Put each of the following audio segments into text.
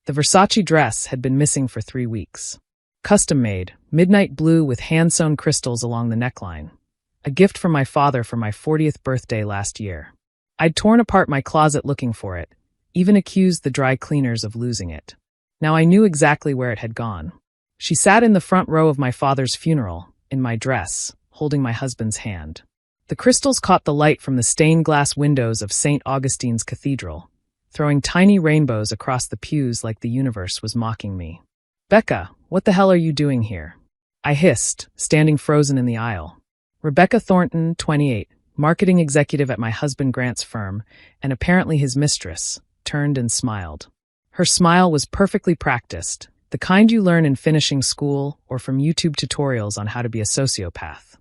The Versace dress had been missing for 3 weeks. Custom-made, midnight blue with hand-sewn crystals along the neckline. A gift from my father for my 40th birthday last year. I'd torn apart my closet looking for it, even accused the dry cleaners of losing it. Now I knew exactly where it had gone. She sat in the front row of my father's funeral, in my dress, holding my husband's hand. The crystals caught the light from the stained glass windows of St. Augustine's Cathedral, throwing tiny rainbows across the pews like the universe was mocking me. "Becca, what the hell are you doing here?" I hissed, standing frozen in the aisle. Rebecca Thornton, 28, marketing executive at my husband Grant's firm, and apparently his mistress, turned and smiled. Her smile was perfectly practiced, the kind you learn in finishing school or from YouTube tutorials on how to be a sociopath.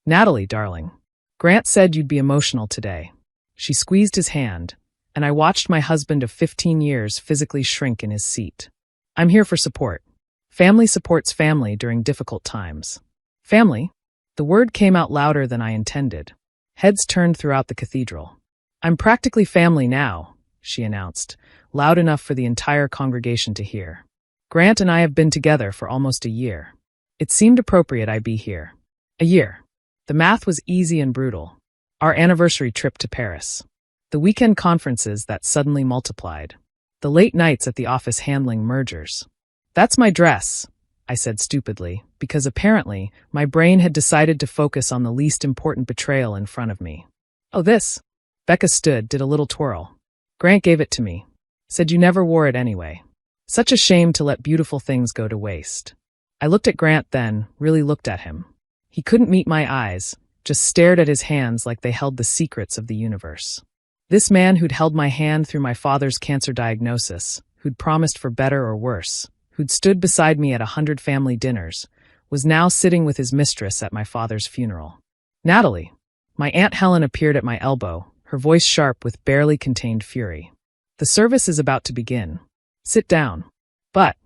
"Natalie, darling. Grant said you'd be emotional today." She squeezed his hand, and I watched my husband of 15 years physically shrink in his seat. "I'm here for support. Family supports family during difficult times." "Family?" The word came out louder than I intended. Heads turned throughout the cathedral. "I'm practically family now," she announced, loud enough for the entire congregation to hear. "Grant and I have been together for almost a year. It seemed appropriate I be here. A year." The math was easy and brutal. Our anniversary trip to Paris. The weekend conferences that suddenly multiplied. The late nights at the office handling mergers. "That's my dress," I said stupidly, because apparently my brain had decided to focus on the least important betrayal in front of me. "Oh, this?" Becca stood, did a little twirl. "Grant gave it to me. Said you never wore it anyway. Such a shame to let beautiful things go to waste." I looked at Grant then, really looked at him. He couldn't meet my eyes, just stared at his hands like they held the secrets of the universe. This man who'd held my hand through my father's cancer diagnosis, who'd promised for better or worse, who'd stood beside me at 100 family dinners, was now sitting with his mistress at my father's funeral. "Natalie." My Aunt Helen appeared at my elbow, her voice sharp with barely contained fury. "The service is about to begin. Sit down." "But."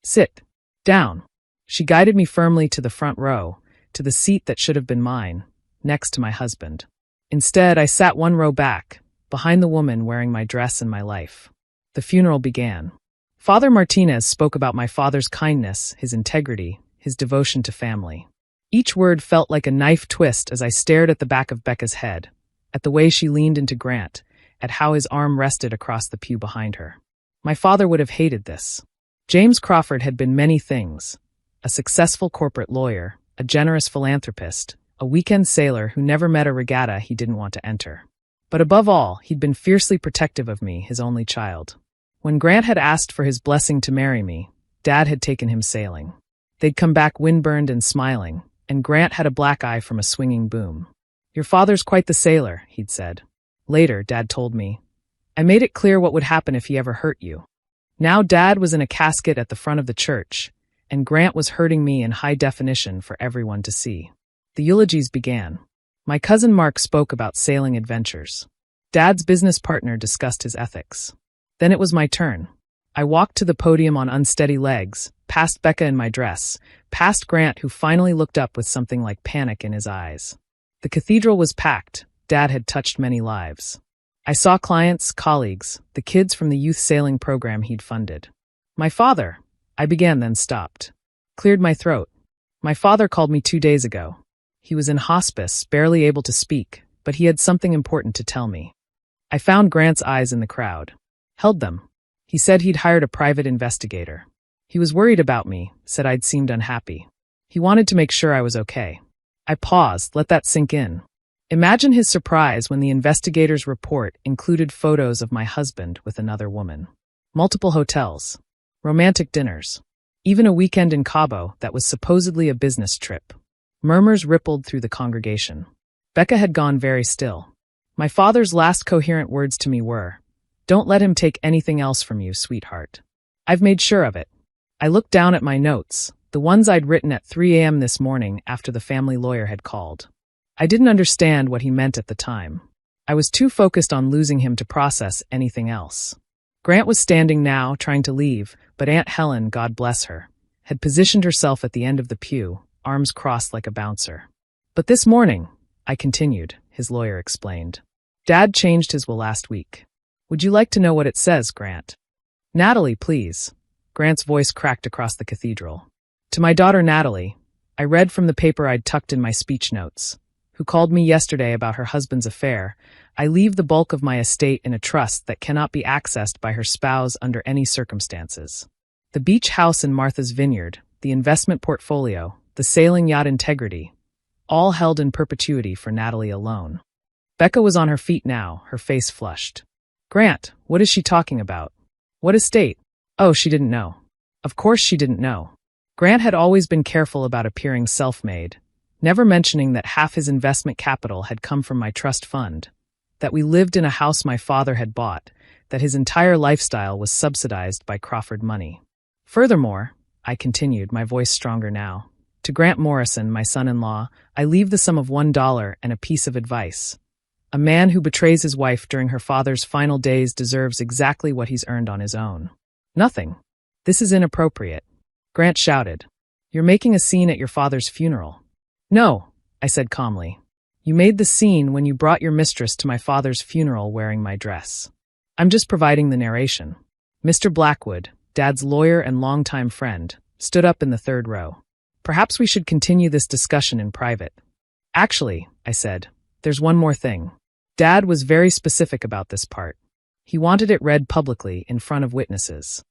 "Sit. Down." She guided me firmly to the front row, to the seat that should have been mine, next to my husband. Instead, I sat one row back, behind the woman wearing my dress and my life. The funeral began. Father Martinez spoke about my father's kindness, his integrity, his devotion to family. Each word felt like a knife twist as I stared at the back of Becca's head, at the way she leaned into Grant, at how his arm rested across the pew behind her. My father would have hated this. James Crawford had been many things: a successful corporate lawyer, a generous philanthropist, a weekend sailor who never met a regatta he didn't want to enter. But above all, he'd been fiercely protective of me, his only child. When Grant had asked for his blessing to marry me, Dad had taken him sailing. They'd come back windburned and smiling, and Grant had a black eye from a swinging boom. "Your father's quite the sailor," he'd said. Later, Dad told me, "I made it clear what would happen if he ever hurt you." Now Dad was in a casket at the front of the church, and Grant was hurting me in high definition for everyone to see. The eulogies began. My cousin Mark spoke about sailing adventures. Dad's business partner discussed his ethics. Then it was my turn. I walked to the podium on unsteady legs, past Becca in my dress, past Grant, who finally looked up with something like panic in his eyes. The cathedral was packed. Dad had touched many lives. I saw clients, colleagues, the kids from the youth sailing program he'd funded. "My father," I began, then stopped. Cleared my throat. "My father called me 2 days ago. He was in hospice, barely able to speak, but he had something important to tell me." I found Grant's eyes in the crowd. Held them. He said he'd hired a private investigator. He was worried about me, said I'd seemed unhappy. He wanted to make sure I was okay. I paused, let that sink in. Imagine his surprise when the investigator's report included photos of my husband with another woman. Multiple hotels. Romantic dinners. Even a weekend in Cabo that was supposedly a business trip. Murmurs rippled through the congregation. Becca had gone very still. My father's last coherent words to me were, "Don't let him take anything else from you, sweetheart." I've made sure of it. I looked down at my notes, the ones I'd written at 3 a.m. this morning after the family lawyer had called. I didn't understand what he meant at the time. I was too focused on losing him to process anything else. Grant was standing now, trying to leave, but Aunt Helen, God bless her, had positioned herself at the end of the pew, arms crossed like a bouncer. "But this morning," I continued, his lawyer explained. "Dad changed his will last week. Would you like to know what it says, Grant?" "Natalie, please." Grant's voice cracked across the cathedral. To my daughter Natalie, I read from the paper I'd tucked in my speech notes, who called me yesterday about her husband's affair. I leave the bulk of my estate in a trust that cannot be accessed by her spouse under any circumstances. The beach house in Martha's Vineyard, the investment portfolio, the sailing yacht Integrity, all held in perpetuity for Natalie alone. Becca was on her feet now, her face flushed. Grant, what is she talking about? What estate? Oh, she didn't know. Of course she didn't know. Grant had always been careful about appearing self-made, never mentioning that half his investment capital had come from my trust fund, that we lived in a house my father had bought, that his entire lifestyle was subsidized by Crawford money. Furthermore, I continued, my voice stronger now, to Grant Morrison, my son-in-law, I leave the sum of $1 and a piece of advice. A man who betrays his wife during her father's final days deserves exactly what he's earned on his own. Nothing. This is inappropriate. Grant shouted. You're making a scene at your father's funeral. No, I said calmly. You made the scene when you brought your mistress to my father's funeral wearing my dress. I'm just providing the narration. Mr. Blackwood, Dad's lawyer and longtime friend, stood up in the third row. Perhaps we should continue this discussion in private. Actually, I said, there's one more thing. Dad was very specific about this part. He wanted it read publicly in front of witnesses.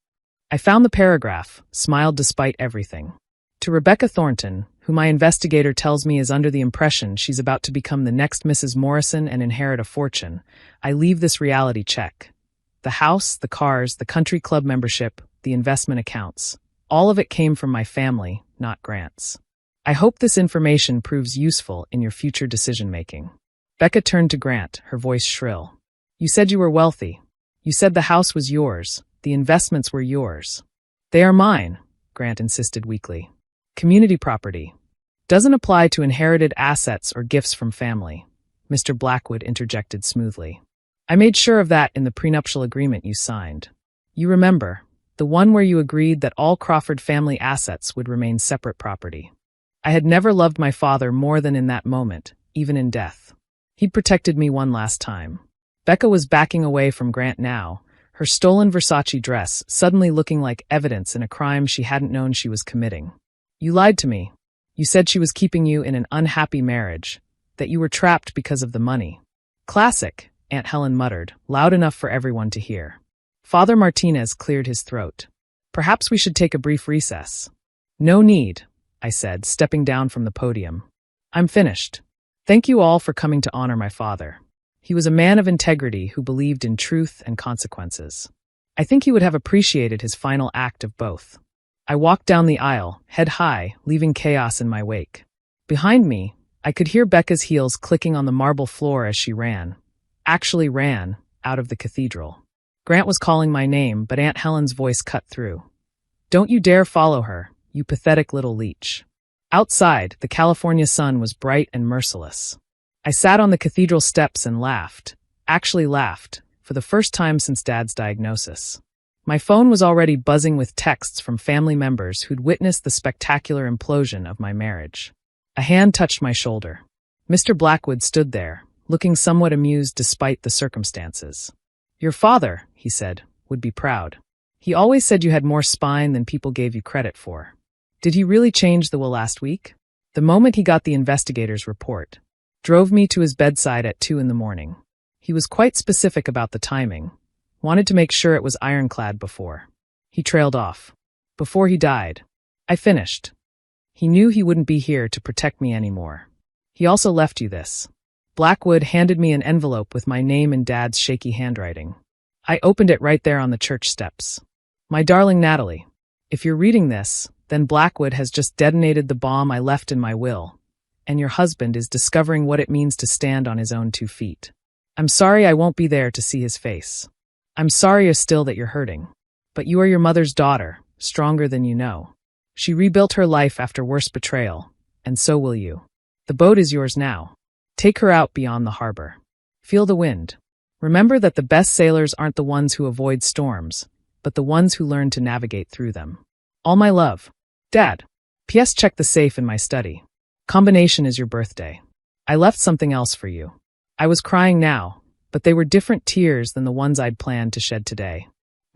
I found the paragraph, smiled despite everything. To Rebecca Thornton, who my investigator tells me is under the impression she's about to become the next Mrs. Morrison and inherit a fortune, I leave this reality check. The house, the cars, the country club membership, the investment accounts, all of it came from my family, not Grant's. I hope this information proves useful in your future decision-making. Becca turned to Grant, her voice shrill. You said you were wealthy. You said the house was yours. The investments were yours. They are mine, Grant insisted weakly. Community property. Doesn't apply to inherited assets or gifts from family, Mr. Blackwood interjected smoothly. I made sure of that in the prenuptial agreement you signed. You remember, the one where you agreed that all Crawford family assets would remain separate property. I had never loved my father more than in that moment, even in death. He'd protected me one last time. Becca was backing away from Grant now, her stolen Versace dress suddenly looking like evidence in a crime she hadn't known she was committing. You lied to me. You said she was keeping you in an unhappy marriage, that you were trapped because of the money. Classic, Aunt Helen muttered, loud enough for everyone to hear. Father Martinez cleared his throat. Perhaps we should take a brief recess. No need, I said, stepping down from the podium. I'm finished. Thank you all for coming to honor my father. He was a man of integrity who believed in truth and consequences. I think he would have appreciated his final act of both. I walked down the aisle, head high, leaving chaos in my wake. Behind me, I could hear Becca's heels clicking on the marble floor as she ran. Actually ran, out of the cathedral. Grant was calling my name, but Aunt Helen's voice cut through. Don't you dare follow her, you pathetic little leech. Outside, the California sun was bright and merciless. I sat on the cathedral steps and laughed, actually laughed, for the first time since Dad's diagnosis. My phone was already buzzing with texts from family members who'd witnessed the spectacular implosion of my marriage. A hand touched my shoulder. Mr. Blackwood stood there, looking somewhat amused despite the circumstances. Your father, he said, would be proud. He always said you had more spine than people gave you credit for. Did he really change the will last week? The moment he got the investigator's report, drove me to his bedside at 2 a.m. He was quite specific about the timing. Wanted to make sure it was ironclad before. He trailed off. Before he died. I finished. He knew he wouldn't be here to protect me anymore. He also left you this. Blackwood handed me an envelope with my name in Dad's shaky handwriting. I opened it right there on the church steps. My darling Natalie, if you're reading this, then Blackwood has just detonated the bomb I left in my will, and your husband is discovering what it means to stand on his own 2 feet. I'm sorry I won't be there to see his face. I'm sorrier still that you're hurting. But you are your mother's daughter, stronger than you know. She rebuilt her life after worse betrayal, and so will you. The boat is yours now. Take her out beyond the harbor. Feel the wind. Remember that the best sailors aren't the ones who avoid storms, but the ones who learn to navigate through them. All my love. Dad. P.S. Check the safe in my study. Combination is your birthday. I left something else for you. I was crying now, but they were different tears than the ones I'd planned to shed today.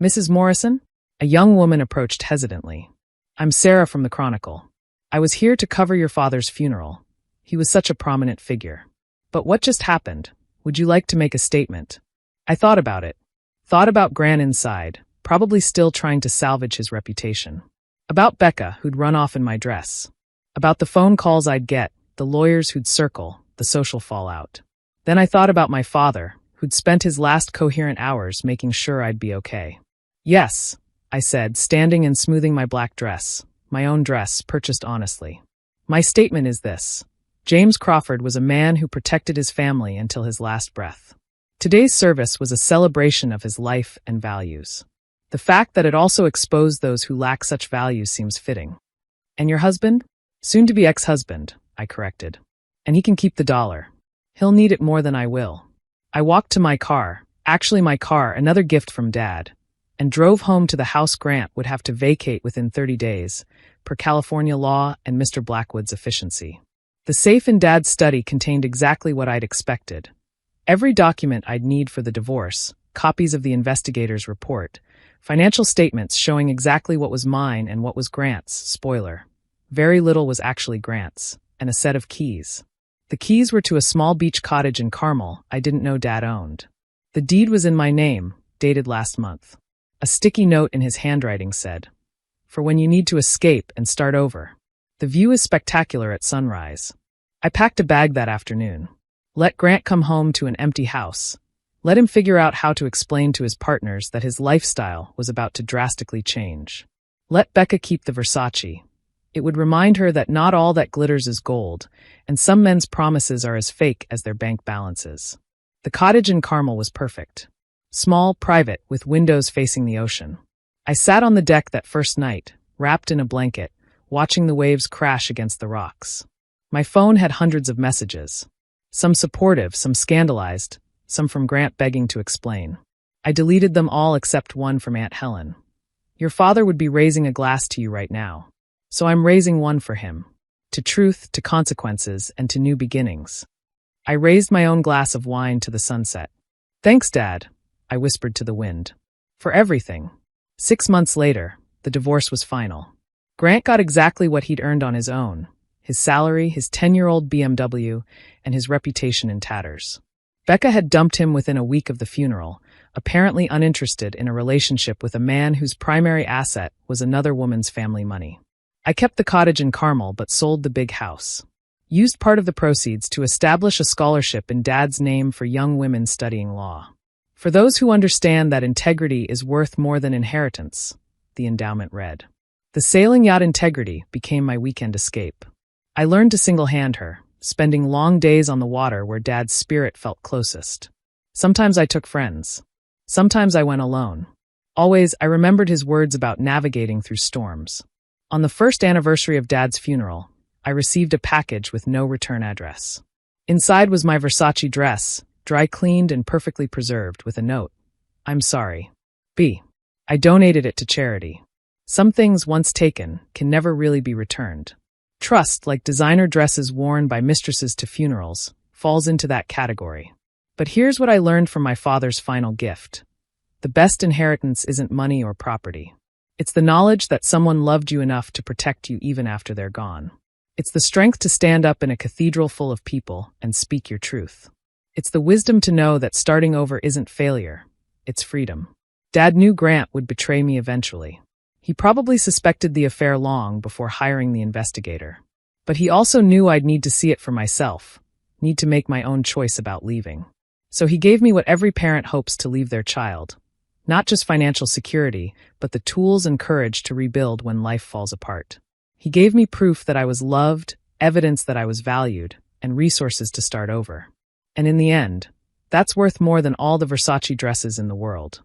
Mrs. Morrison? A young woman approached hesitantly. I'm Sarah from the Chronicle. I was here to cover your father's funeral. He was such a prominent figure. But what just happened? Would you like to make a statement? I thought about it. Thought about Grant inside, probably still trying to salvage his reputation. About Becca, who'd run off in my dress. About the phone calls I'd get, the lawyers who'd circle, the social fallout. Then I thought about my father, who'd spent his last coherent hours making sure I'd be okay. Yes, I said, standing and smoothing my black dress, my own dress, purchased honestly. My statement is this. James Crawford was a man who protected his family until his last breath. Today's service was a celebration of his life and values. The fact that it also exposed those who lack such values seems fitting. And your husband? Soon-to-be ex-husband, I corrected. And he can keep the dollar. He'll need it more than I will. I walked to my car, another gift from Dad, and drove home to the house Grant would have to vacate within 30 days, per California law and Mr. Blackwood's efficiency. The safe in Dad's study contained exactly what I'd expected. Every document I'd need for the divorce, copies of the investigator's report, financial statements showing exactly what was mine and what was Grant's, spoiler. Very little was actually Grant's, and a set of keys. The keys were to a small beach cottage in Carmel I didn't know Dad owned. The deed was in my name, dated last month. A sticky note in his handwriting said, "For when you need to escape and start over. The view is spectacular at sunrise." I packed a bag that afternoon. Let Grant come home to an empty house. Let him figure out how to explain to his partners that his lifestyle was about to drastically change. Let Becca keep the Versace. It would remind her that not all that glitters is gold, and some men's promises are as fake as their bank balances. The cottage in Carmel was perfect. Small, private, with windows facing the ocean. I sat on the deck that first night, wrapped in a blanket, watching the waves crash against the rocks. My phone had hundreds of messages. Some supportive, some scandalized, some from Grant begging to explain. I deleted them all except one from Aunt Helen. Your father would be raising a glass to you right now. So I'm raising one for him. To truth, to consequences, and to new beginnings. I raised my own glass of wine to the sunset. Thanks, Dad, I whispered to the wind. For everything. 6 months later, the divorce was final. Grant got exactly what he'd earned on his own. His salary, his 10-year-old BMW, and his reputation in tatters. Becca had dumped him within a week of the funeral, apparently uninterested in a relationship with a man whose primary asset was another woman's family money. I kept the cottage in Carmel but sold the big house. Used part of the proceeds to establish a scholarship in Dad's name for young women studying law. For those who understand that integrity is worth more than inheritance, the endowment read. The sailing yacht Integrity became my weekend escape. I learned to single-hand her, spending long days on the water where Dad's spirit felt closest. Sometimes I took friends. Sometimes I went alone. Always, I remembered his words about navigating through storms. On the first anniversary of Dad's funeral, I received a package with no return address. Inside was my Versace dress, dry cleaned and perfectly preserved, with a note. I'm sorry. B. I donated it to charity. Some things once taken can never really be returned. Trust, like designer dresses worn by mistresses to funerals, falls into that category. But here's what I learned from my father's final gift. The best inheritance isn't money or property. It's the knowledge that someone loved you enough to protect you even after they're gone. It's the strength to stand up in a cathedral full of people and speak your truth. It's the wisdom to know that starting over isn't failure, it's freedom. Dad knew Grant would betray me eventually. He probably suspected the affair long before hiring the investigator. But he also knew I'd need to see it for myself, need to make my own choice about leaving. So he gave me what every parent hopes to leave their child. Not just financial security, but the tools and courage to rebuild when life falls apart. He gave me proof that I was loved, evidence that I was valued, and resources to start over. And in the end, that's worth more than all the Versace dresses in the world.